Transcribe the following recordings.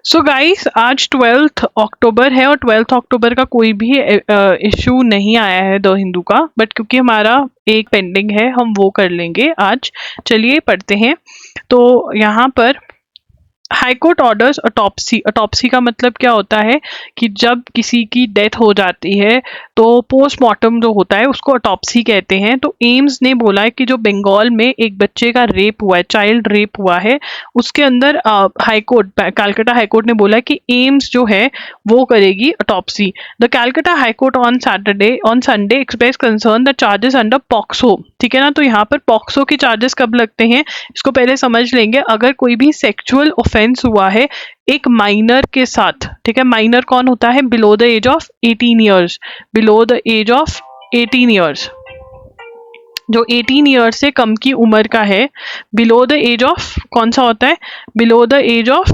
So guys, आज 12 अक्टूबर है और 12 अक्टूबर का कोई भी इशू नहीं आया है द हिंदू का, बट क्योंकि हमारा एक पेंडिंग है हम वो कर लेंगे आज। चलिए पढ़ते हैं। तो यहाँ पर high court orders autopsy. Autopsy का मतलब क्या होता है कि जब किसी की डेथ हो जाती है तो पोस्टमार्टम जो होता है उसको ऑटोप्सी कहते हैं। तो एम्स ने बोला है कि जो बंगाल में एक बच्चे का रेप हुआ है, चाइल्ड रेप हुआ है, उसके अंदर high court, Calcutta high court ने बोला है कि एम्स जो है वो करेगी autopsy. The Calcutta high court on Sunday express concern the charges under POCSO. ठीक है ना, तो यहाँ पर पॉक्सो के चार्जेस कब लगते हैं इसको पहले समझ लेंगे। अगर कोई भी सेक्सुअल ऑफेंस हुआ है एक माइनर के साथ, ठीक है, माइनर कौन होता है? Below the age of 18 years, below the age of 18 years, जो 18 ईयर्स से कम की उम्र का है। बिलो द एज ऑफ कौन सा होता है? Below the age of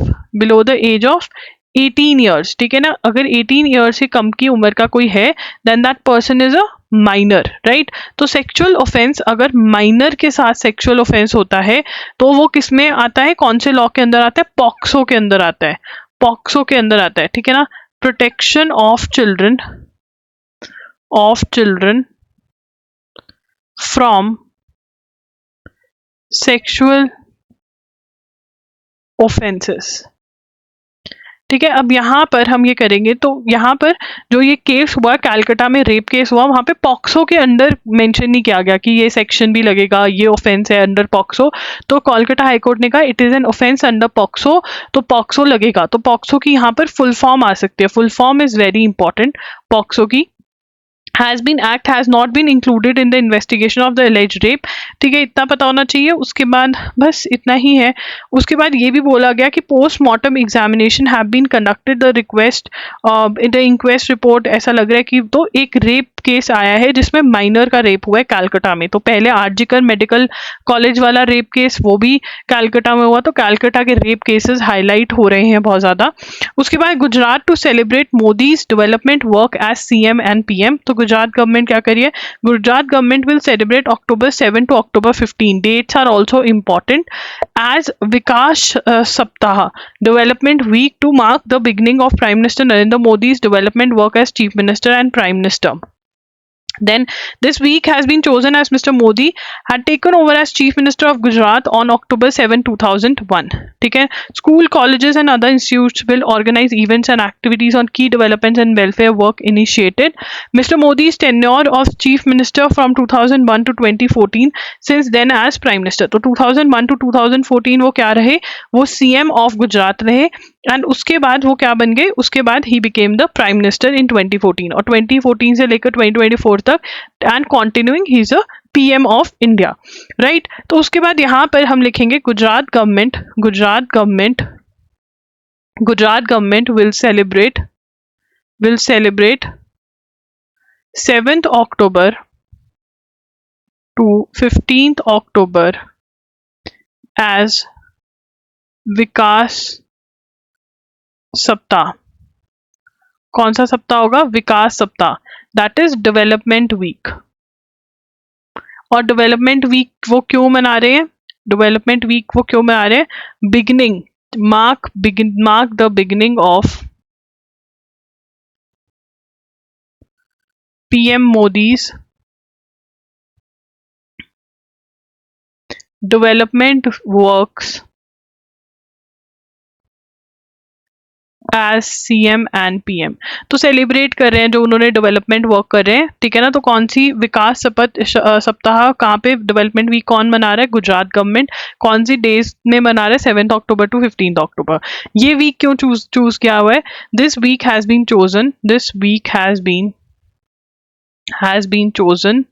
18 years, ठीक है ना। अगर 18 ईयर्स से कम की उम्र का कोई है then that person is a minor, right. तो सेक्सुअल ऑफेंस, अगर माइनर के साथ सेक्सुअल ऑफेंस होता है तो वो किस में आता है, कौन से लॉ के अंदर आता है? पॉक्सो के अंदर आता है, पॉक्सो के अंदर आता है, ठीक है ना। Protection of children from sexual offences, ठीक है। अब यहाँ पर हम ये करेंगे, तो यहाँ पर जो ये केस हुआ कलकत्ता में, रेप केस हुआ, वहाँ पे पॉक्सो के अंडर मेंशन नहीं किया गया कि ये सेक्शन भी लगेगा, ये ऑफेंस है अंडर पॉक्सो। तो कोलकाता हाई कोर्ट ने कहा it is an offence under POCSO, तो पॉक्सो लगेगा। तो पॉक्सो की यहाँ पर फुल फॉर्म आ सकती है, full form is very important POCSO की। has not been included in the investigation of the alleged rape। ठीक है, इतना पता होना चाहिए। उसके बाद बस इतना ही है। उसके बाद ये भी बोला गया कि postmortem examination have been conducted the request in the inquest report. ऐसा लग रहा है कि तो एक रेप केस आया है जिसमें माइनर का रेप हुआ है कलकत्ता में। तो पहले आरजीकर मेडिकल कॉलेज वाला रेप केस वो भी कलकत्ता में हुआ, तो कलकत्ता के रेप केसेस हाईलाइट हो रहे हैं बहुत ज्यादा। उसके बाद Gujarat to celebrate Modi's development work as CM and PM. तो गुजरात गवर्नमेंट क्या करिए, Gujarat government will celebrate October 7 to October 15। Dates are also important as Vikas Saptah development week to mark the beginning of prime minister Narendra Modi's development work as chief minister and prime minister. Then this week has been chosen as Mr. Modi had taken over as Chief Minister of Gujarat on October 7, 2001। ठीक है, school, colleges and other institutes will organize events and activities on key developments and welfare work initiated। Mr. Modi's tenure of Chief Minister from 2001 to 2014, since then as Prime Minister। तो 2001 to 2014 वो क्या रहे? वो CM of Gujarat रहे। And उसके बाद वो क्या बन गए? उसके बाद he became the prime minister in 2014, और 2014 से लेकर 2024 तक and continuing he is a PM of India, right. तो उसके बाद यहाँ पर हम लिखेंगे Gujarat government will celebrate 7th October to 15th October as विकास सप्ताह। कौन सा सप्ताह होगा? विकास सप्ताह, दैट इज डेवलपमेंट वीक। और डेवलपमेंट वीक वो क्यों मना रहे हैं? डेवलपमेंट वीक वो क्यों मना रहे हैं? Beginning, mark the beginning of PM Modi's development works as CM and PM. तो सेलिब्रेट कर रहे हैं जो उन्होंने डेवलपमेंट वर्क कर रहे हैं, ठीक है ना। तो कौन सी विकास सप्ताह कहाँ पे डेवलपमेंट वीक कौन मना रहा है? गुजरात गवर्नमेंट। कौन सी डेज में मना रहा है? 7th October to 15th October। ये वीक क्यों चूज किया हुआ है? This week has been chosen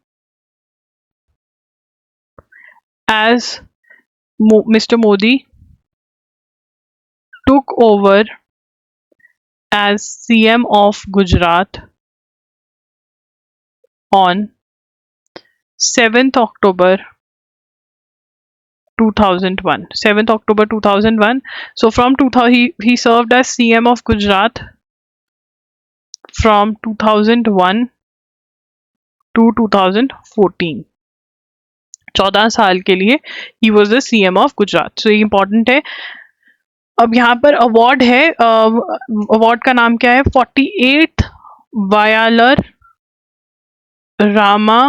as mister Modi took over as CM of Gujarat on 7th October 2001। 7th October 2001। So from 2000 he served as CM of Gujarat from 2001 to 2014। 14 साल के लिए he was the CM of Gujarat। So ये important है। अब यहाँ पर award है, award का नाम क्या है? 48 Vayalar Rama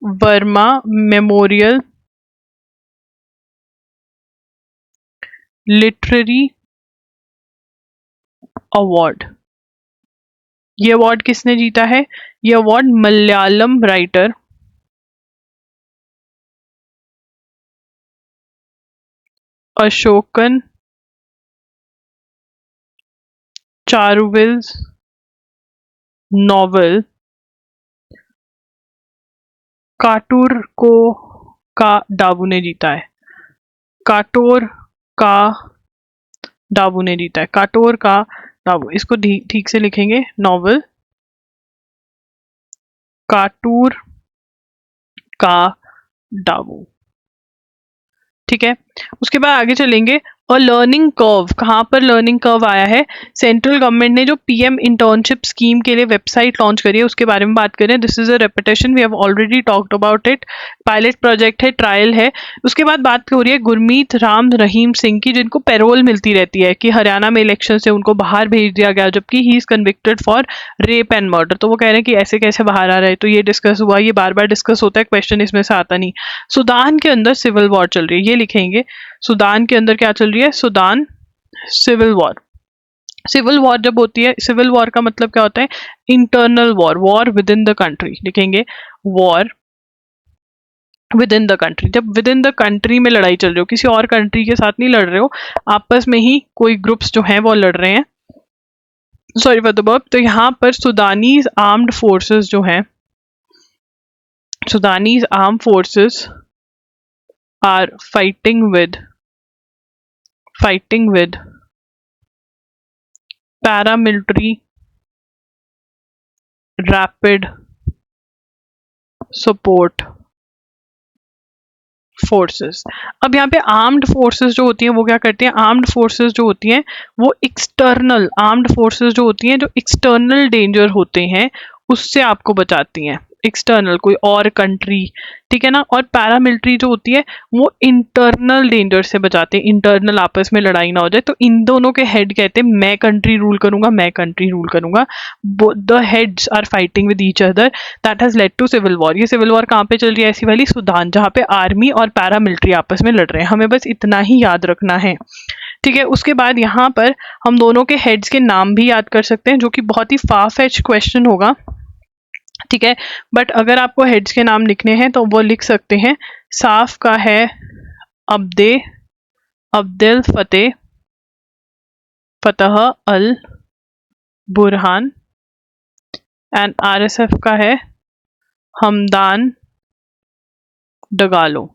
Varma memorial literary award. ये अवार्ड किसने जीता है? ये award Malayalam writer Ashokan Charuvil's novel Kattoor को का डाबू ने जीता है। काटोर का डाबू ने जीता है। काटोर का डाबू, इसको ठीक से लिखेंगे, नॉवल काटूर का डाबू। ठीक है, उसके बाद आगे चलेंगे। और लर्निंग कर्व, कहाँ पर लर्निंग कर्व आया है? सेंट्रल गवर्नमेंट ने जो पीएम इंटर्नशिप स्कीम के लिए वेबसाइट लॉन्च करी है उसके बारे में बात करें। This is a repetition, we have already talked about it. Pilot project है, ट्रायल है। उसके बाद बात हो रही है गुरमीत राम रहीम सिंह की, जिनको पैरोल मिलती रहती है कि हरियाणा में इलेक्शन से उनको बाहर भेज दिया गया, जबकि he is convicted for rape and murder. तो वो कह रहे हैं कि ऐसे कैसे बाहर आ रहा है। तो ये डिस्कस हुआ, ये बार बार डिस्कस होता है, क्वेश्चन इसमें से आता नहीं। सूडान के अंदर सिविल वॉर चल रही है, ये लिखेंगे। सूडान के अंदर क्या चल रही है? Sudan civil war. Civil war जब होती है, सिविल वॉर का मतलब क्या होता है? Internal war, war within the country. लिखेंगे war within the country. जब विद इन द कंट्री में लड़ाई चल रही हो, किसी और कंट्री के साथ नहीं लड़ रहे हो, आपस में ही कोई ग्रुप्स जो हैं वो लड़ रहे हैं, सॉरी फॉर द वर्ब। तो यहाँ पर सुदानीज आर्म्ड फोर्सेस जो हैं, Sudanese arm forces are fighting with paramilitary rapid support forces. अब यहाँ पे आर्म्ड फोर्सेस जो होती हैं वो क्या करती हैं? आर्म्ड फोर्सेस जो होती हैं वो एक्सटर्नल, आर्म्ड फोर्सेस जो होती हैं जो एक्सटर्नल डेंजर होते हैं उससे आपको बचाती हैं। एक्सटर्नल कोई और कंट्री, ठीक है ना। और पैरामिलिट्री जो होती है वो इंटरनल डेंजर से बचाते हैं, इंटरनल आपस में लड़ाई ना हो जाए। तो इन दोनों के हेड कहते हैं मैं कंट्री रूल करूंगा, मैं कंट्री रूल करूंगा। The heads are fighting with each other, that has led to civil war. ये सिविल वॉर कहाँ पे चल रही है? ऐसी वाली सूडान, जहाँ पे आर्मी और पैरामिलिट्री आपस में लड़ रहे हैं। हमें बस इतना ही याद रखना है, ठीक है। उसके बाद यहाँ पर हम दोनों के हेड्स के नाम भी याद कर सकते हैं, जो कि बहुत ही फार फेच क्वेश्चन होगा, ठीक है। बट अगर आपको हेड्स के नाम लिखने हैं तो वो लिख सकते हैं। साफ का है Abdel Fattah Al Burhan, and RSF का है हमदान डगालो,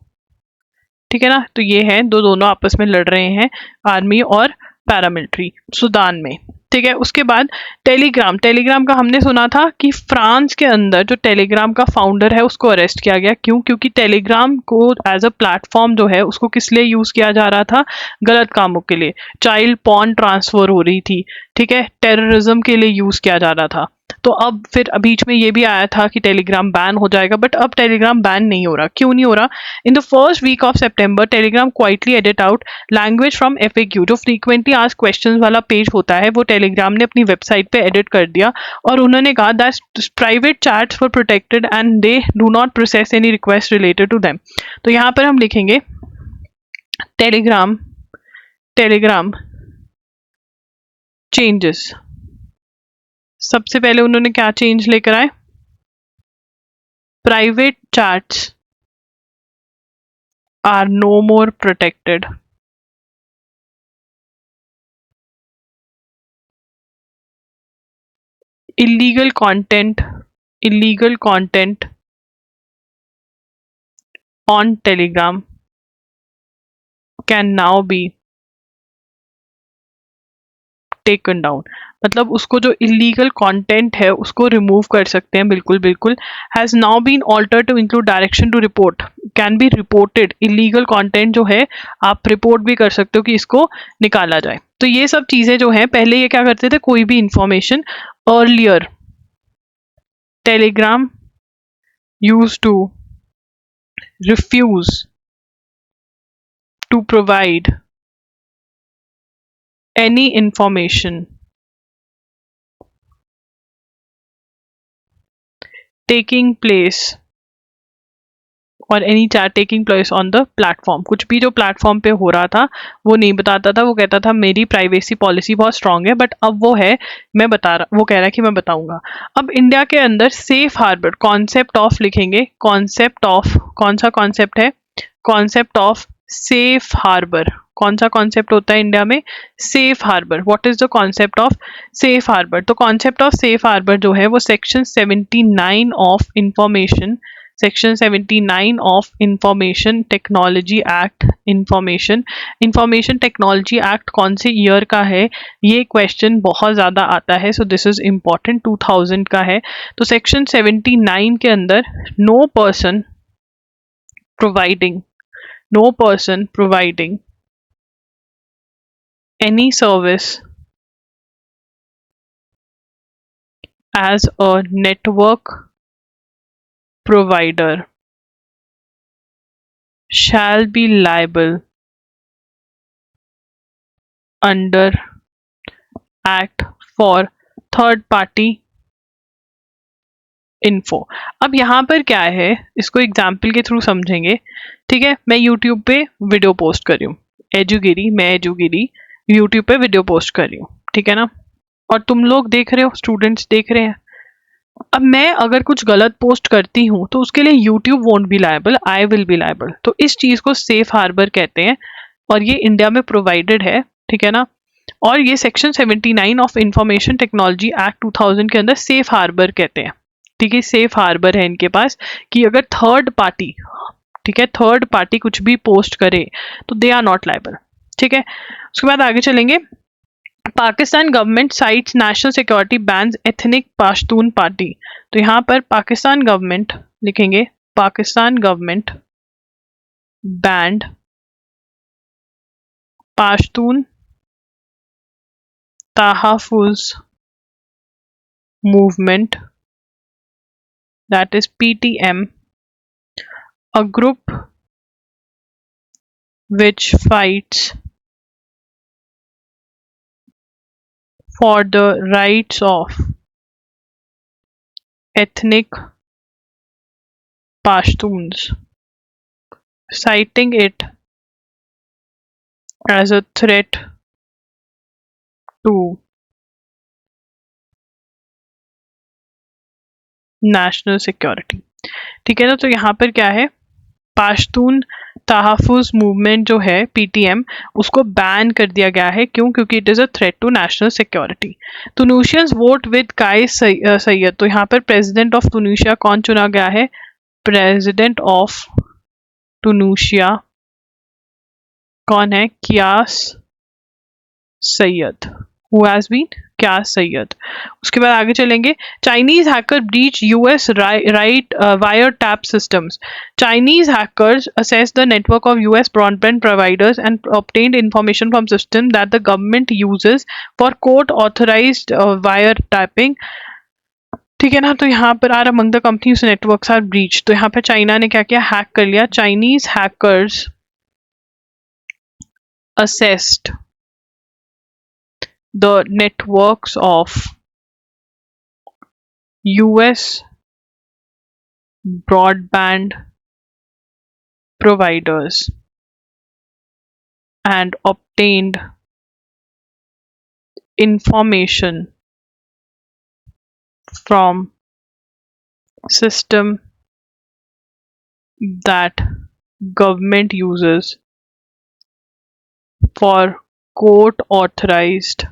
ठीक है ना। तो ये है दोनों आपस में लड़ रहे हैं, आर्मी और पैरामिलिट्री, सूडान में, ठीक है। उसके बाद टेलीग्राम, टेलीग्राम का हमने सुना था कि फ्रांस के अंदर जो टेलीग्राम का फाउंडर है उसको अरेस्ट किया गया। क्यों? क्योंकि टेलीग्राम को एज अ प्लेटफॉर्म जो है उसको किस लिए यूज किया जा रहा था? गलत कामों के लिए, चाइल्ड पॉर्न ट्रांसफर हो रही थी, ठीक है, टेररिज्म के लिए यूज किया जा रहा था। तो अब फिर बीच में ये भी आया था कि टेलीग्राम बैन हो जाएगा, बट अब टेलीग्राम बैन नहीं हो रहा। क्यों नहीं हो रहा? In the first week of September Telegram quietly edit out language from FAQ, जो फ्रीक्वेंटली आस्क्ड क्वेश्चंस वाला पेज होता है वो टेलीग्राम ने अपनी वेबसाइट पे एडिट कर दिया। और उन्होंने कहा that private chats were protected and they do not process any request related to them. तो यहाँ पर हम लिखेंगे टेलीग्राम चेंजेस। सबसे पहले उन्होंने क्या चेंज लेकर आए? Private chats are no more protected. illegal content on Telegram can now be taken down। मतलब उसको जो इलीगल कंटेंट है उसको रिमूव कर सकते हैं, बिल्कुल बिल्कुल। Has now been alter to include direction to report, can be reported. Illegal content जो है आप रिपोर्ट भी कर सकते हो कि इसको निकाला जाए। तो ये सब चीजें जो है, पहले ये क्या करते थे, कोई भी information earlier Telegram use to refuse to provide any information taking place और any chat taking place on the platform, कुछ भी जो प्लेटफॉर्म पे हो रहा था वो नहीं बताता था, वो कहता था मेरी प्राइवेसी पॉलिसी बहुत स्ट्रांग है, बट अब वो है मैं बता रहा, वो कह रहा है कि मैं बताऊंगा। अब इंडिया के अंदर सेफ हार्बर कॉन्सेप्ट ऑफ लिखेंगे, कॉन्सेप्ट ऑफ, कौन सा कॉन्सेप्ट है, कॉन्सेप्ट ऑफ सेफ हार्बर। कौन सा कॉन्सेप्ट होता है इंडिया में, safe harbour. What is the concept of safe harbour, तो कॉन्सेप्ट ऑफ सेफ हार्बर जो है वो section 79 of information, section 79 of information technology act, information technology act कौन से ईयर का है, ये क्वेश्चन बहुत ज़्यादा आता है, सो दिस इज इम्पॉर्टेंट, 2000 का है। तो सेक्शन 79 के अंदर no person providing any service as a network provider shall be liable under act for third party info। अब यहाँ पर क्या है, इसको एग्जाम्पल के थ्रू समझेंगे। ठीक है, मैं यूट्यूब पे वीडियो पोस्ट कर रही हूँ, एजुगिरी यूट्यूब पे वीडियो पोस्ट कर रही हूँ, ठीक है ना, और तुम लोग देख रहे हो, स्टूडेंट्स देख रहे हैं। अब मैं अगर कुछ गलत पोस्ट करती हूँ तो उसके लिए YouTube won't be liable, I will be liable. तो इस चीज को सेफ हार्बर कहते हैं और ये इंडिया में प्रोवाइडेड है, ठीक है ना। और ये section 79 of information technology act 2000 के अंदर सेफ हार्बर कहते हैं। ठीक है, सेफ हार्बर है इनके पास कि अगर थर्ड पार्टी, ठीक है, थर्ड पार्टी कुछ भी पोस्ट करे तो दे आर नॉट लायबल। ठीक है, उसके बाद आगे चलेंगे। Pakistan government cites national security bans ethnic Pashtun party. तो यहाँ पर पाकिस्तान गवर्नमेंट लिखेंगे, Pakistan government banned Pashtun Tahaffuz movement, that is PTM, a group which fights for the rights of ethnic Pashtuns, citing it as a threat to national security. ठीक है ना, तो यहाँ पर क्या है, पाश्तून तहफ़्फ़ुज़ मूवमेंट जो है पीटीएम, उसको बैन कर दिया गया है। क्यों? क्योंकि it is a threat to national security. Tunisians vote with Kais Saied. तो यहाँ पर प्रेसिडेंट ऑफ तुनिशिया कौन चुना गया है, प्रेसिडेंट ऑफ तुनिशिया कौन है, Kais Saied, who has been Kais Saied. उसके बाद आगे चलेंगे। Chinese hacker breach US right wire tap systems. Chinese hackers assess the network of US broadband providers and obtained information from system that the government uses for court authorized wire tapping। ठीक है ना, तो यहाँ पर are among the companies networks are breach. तो यहाँ पे China ने क्या किया, हैक कर लिया। Chinese hackers assessed the networks of US broadband providers and obtained information from system that government uses for court authorized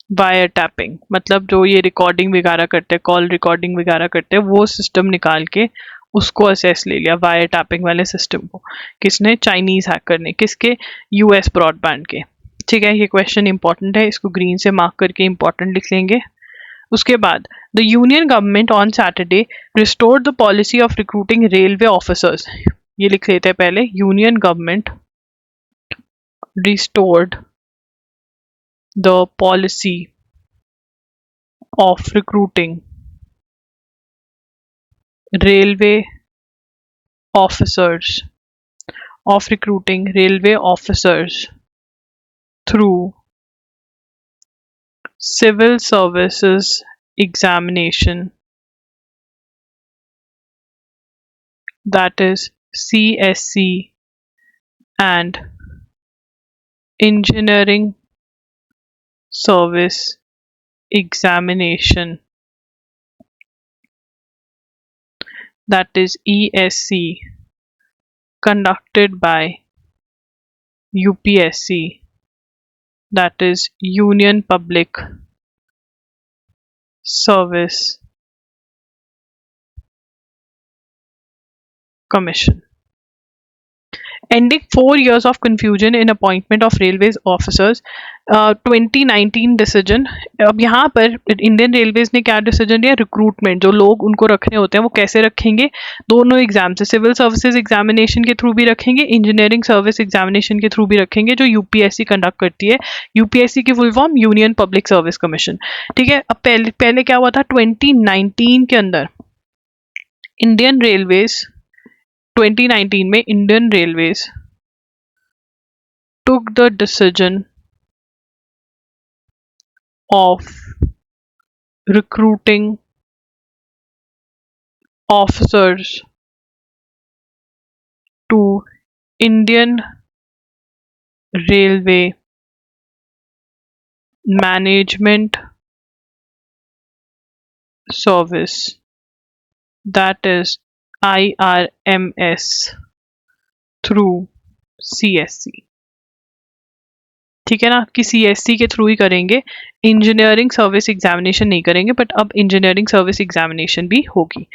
wire tapping. मतलब जो ये रिकॉर्डिंग वगैरह करते हैं, कॉल रिकॉर्डिंग वगैरह करते हैं, वो सिस्टम निकाल के उसको असेस ले लिया, वायर टैपिंग वाले सिस्टम को। किसने, चाइनीज हैकर ने। किसके, यूएस ब्रॉडबैंड के। ठीक है, ये क्वेश्चन इंपॉर्टेंट है, इसको ग्रीन से मार्क करके इंपॉर्टेंट लिख लेंगे। उसके बाद the union government on Saturday restored the policy of recruiting railway officers. ये लिख लेते हैं पहले, union government restored the policy of recruiting railway officers through civil services examination, that is CSC, and engineering service examination, that is ESC, conducted by UPSC, that is Union Public Service Commission. Ending 4 years of confusion in appointment of railways officers, 2019 decision. अब यहाँ पर Indian railways ने क्या decision लिया? Recruitment, जो लोग उनको रखने होते हैं वो कैसे रखेंगे? दोनों एग्जाम से, सिविल सर्विसेज एग्जामिनेशन के थ्रू भी रखेंगे, इंजीनियरिंग सर्विस एग्जामिनेशन के थ्रू भी रखेंगे, जो यूपीएससी कंडक्ट करती है. यूपीएससी की full form union public service commission. ठीक है. अब पहले क्या हुआ था? 2019 के अंदर इंडियन रेलवेज 2019 में Indian railways took the decision of recruiting officers to Indian Railway Management Service, that is IRMS, through CSC. ठीक है ना, कि CSC के थ्रू ही करेंगे, इंजीनियरिंग सर्विस एग्जामिनेशन नहीं करेंगे, बट अब इंजीनियरिंग सर्विस एग्जामिनेशन भी होगी.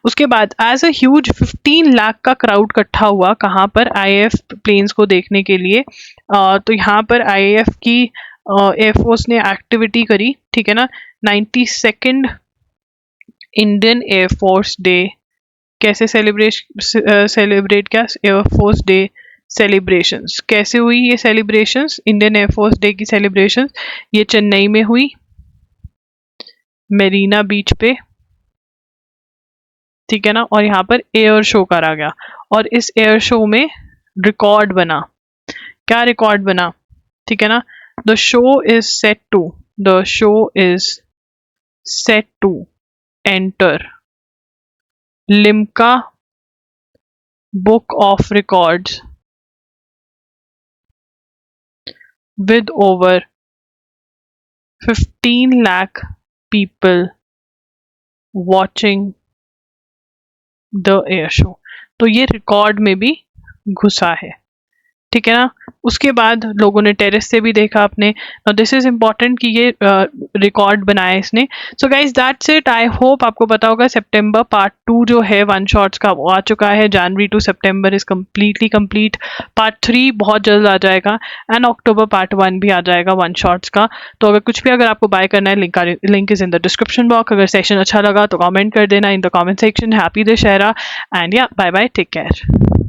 उसके बाद एज अ ह्यूज 15 लाख का क्राउड इकट्ठा हुआ कहाँ पर? IAF प्लेन्स को देखने के लिए. तो यहाँ पर IAF की एयरफोर्स ने एक्टिविटी करी. ठीक है ना. 92nd इंडियन एयरफोर्स डे कैसे सेलिब्रेट क्या? एयरफोर्स डे सेलिब्रेशंस कैसे हुई? ये सेलिब्रेशंस, इंडियन एयरफोर्स डे की सेलिब्रेशंस, ये चेन्नई में हुई, मेरीना बीच पे. ठीक है ना. और यहाँ पर एयर शो करा गया, और इस एयर शो में रिकॉर्ड बना. क्या रिकॉर्ड बना? ठीक है ना. The show is set to enter Limca book of records with over 15 lakh people watching the air show. तो ये रिकॉर्ड में भी घुसा है. ठीक है ना. उसके बाद लोगों ने टेरेस से भी देखा अपने. दिस इज इम्पॉर्टेंट कि ये रिकॉर्ड बनाया इसने. So guys that's it. I hope आपको पता होगा सितंबर पार्ट 2 जो है वन शॉट्स का वो आ चुका है. January to September is completely complete. Part 3 बहुत जल्द आ जाएगा, एंड अक्टूबर पार्ट 1 भी आ जाएगा वन शॉट्स का. तो अगर कुछ भी अगर आपको बाय करना है, link is in the description box. अगर सेशन अच्छा लगा तो कमेंट कर देना in the comment section. Happy Dussehra, and या बाय बाय, टेक केयर.